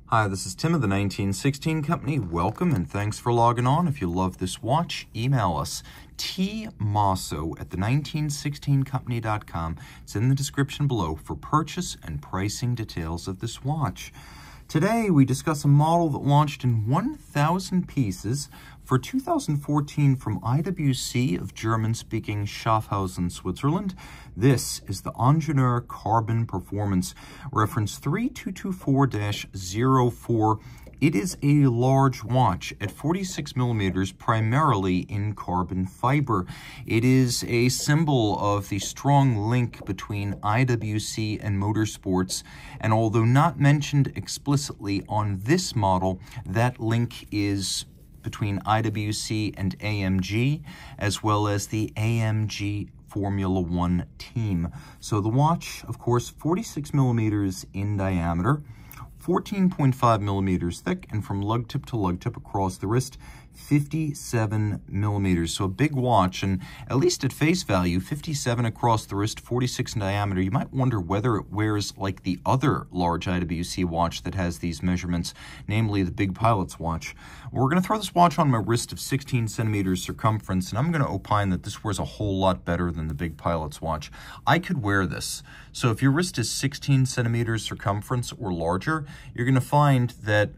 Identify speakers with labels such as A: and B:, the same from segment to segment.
A: Hi, this is Tim of the 1916 Company. Welcome and thanks for logging on. If you love this watch, email us, tmosso@the1916company.com. It's in the description below for purchase and pricing details of this watch. Today, we discuss a model that launched in 1,000 pieces for 2014 from IWC of German-speaking Schaffhausen, Switzerland. This is the Ingenieur Carbon Performance, reference 3224-04. It is a large watch at 46 millimeters, primarily in carbon fiber. It is a symbol of the strong link between IWC and motorsports, and although not mentioned explicitly on this model, that link is between IWC and AMG, as well as the AMG Formula One team. So the watch, of course, 46 millimeters in diameter, 14.5 millimeters thick, and from lug tip to lug tip across the wrist, 57 millimeters. So a big watch, and at least at face value, 57 across the wrist, 46 in diameter. You might wonder whether it wears like the other large IWC watch that has these measurements, namely the Big Pilot's watch. We're going to throw this watch on my wrist of 16 centimeters circumference, and I'm going to opine that this wears a whole lot better than the Big Pilot's watch. I could wear this. So if your wrist is 16 centimeters circumference or larger, you're going to find that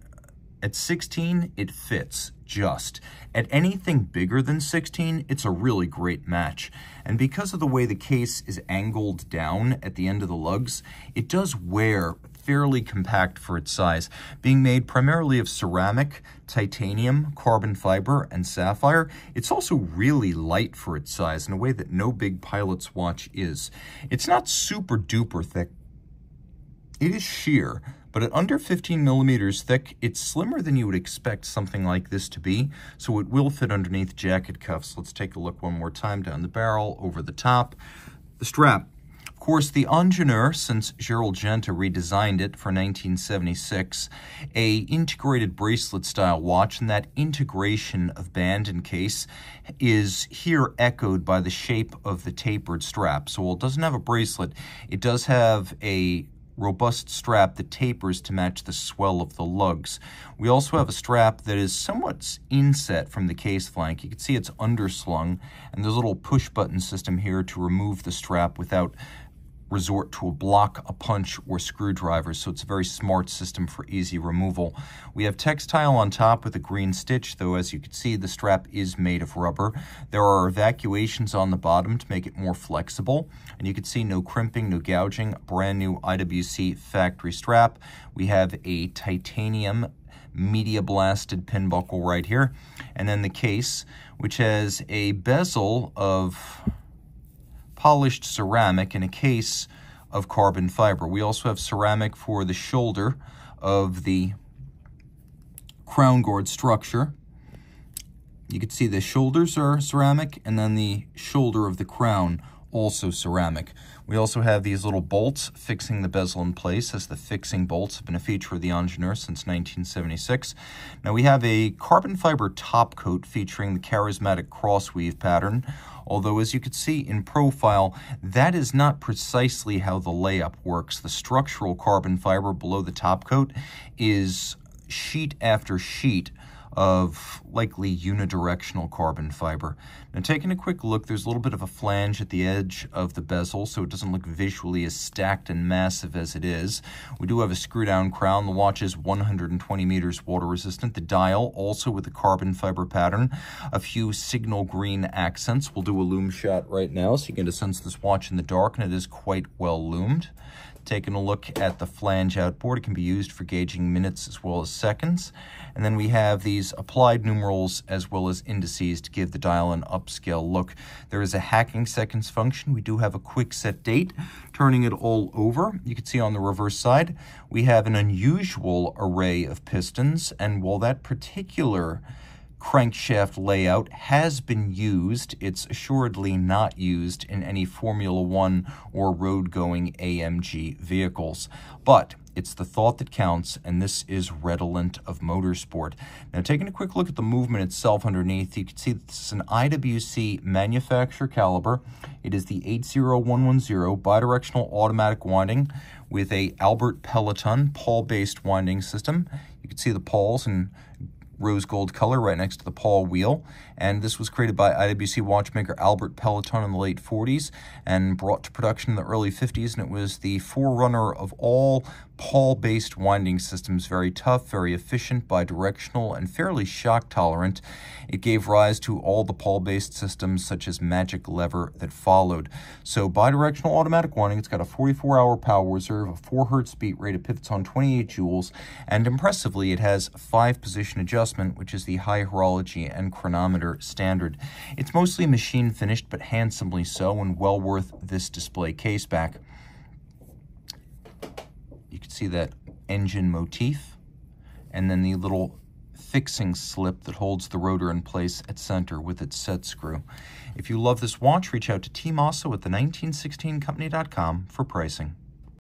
A: at 16, it fits just. At anything bigger than 16, it's a really great match. And because of the way the case is angled down at the end of the lugs, it does wear fairly compact for its size. Being made primarily of ceramic, titanium, carbon fiber, and sapphire, it's also really light for its size in a way that no Big Pilot's watch is. It's not super duper thick. It is sheer, but at under 15 millimeters thick, it's slimmer than you would expect something like this to be, so it will fit underneath jacket cuffs. Let's take a look one more time down the barrel, over the top. The strap. Of course, the Ingenieur, since Gerald Genta redesigned it for 1976, a integrated bracelet-style watch, and that integration of band and case is here echoed by the shape of the tapered strap. So while it doesn't have a bracelet, it does have a robust strap that tapers to match the swell of the lugs. We also have a strap that is somewhat inset from the case flank. You can see it's underslung, and there's a little push button system here to remove the strap without resort to a block, a punch, or screwdriver, so it's a very smart system for easy removal. We have textile on top with a green stitch, though as you can see, the strap is made of rubber. There are evacuations on the bottom to make it more flexible, and you can see no crimping, no gouging, brand new IWC factory strap. We have a titanium media blasted pin buckle right here, and then the case, which has a bezel of polished ceramic and a case of carbon fiber. We also have ceramic for the shoulder of the crown guard structure. You can see the shoulders are ceramic, and then the shoulder of the crown also ceramic. We also have these little bolts fixing the bezel in place, as the fixing bolts have been a feature of the Ingenieur since 1976. Now we have a carbon fiber top coat featuring the charismatic crossweave pattern, although as you can see in profile, that is not precisely how the layup works. The structural carbon fiber below the top coat is sheet after sheet of likely unidirectional carbon fiber. Now taking a quick look, there's a little bit of a flange at the edge of the bezel, so it doesn't look visually as stacked and massive as it is. We do have a screw down crown. The watch is 120 meters water resistant. The dial also with a carbon fiber pattern. A few signal green accents. We'll do a loom shot right now so you get a sense of this watch in the dark, and it is quite well loomed. Taking a look at the flange outboard, it can be used for gauging minutes as well as seconds. And then we have these applied numerals as well as indices to give the dial an upscale look. There is a hacking seconds function. We do have a quick set date. Turning it all over, you can see on the reverse side, we have an unusual array of pistons, and while that particular crankshaft layout has been used, it's assuredly not used in any Formula One or road-going AMG vehicles. But It's the thought that counts, and this is redolent of motorsport. Now, taking a quick look at the movement itself underneath, you can see that this is an IWC manufacturer caliber. It is the 80110 bidirectional automatic winding with a Albert Peloton pawl-based winding system. You can see the pawls in rose gold color right next to the pawl wheel, and this was created by IWC watchmaker Albert Peloton in the late 40s and brought to production in the early 50s, and it was the forerunner of all pawl-based winding systems. Very tough, very efficient, bidirectional, and fairly shock tolerant. It gave rise to all the pawl-based systems such as Magic Lever that followed. So bidirectional automatic winding, it's got a 44-hour power reserve, a 4 hertz beat rate, it pivots on 28 joules, and impressively it has 5-position adjustment, which is the high horology and chronometer standard. It's mostly machine finished, but handsomely so, and well worth this display case back. You can see that engine motif, and then the little fixing slip that holds the rotor in place at center with its set screw. If you love this watch, reach out to Team Mosso at the 1916company.com for pricing.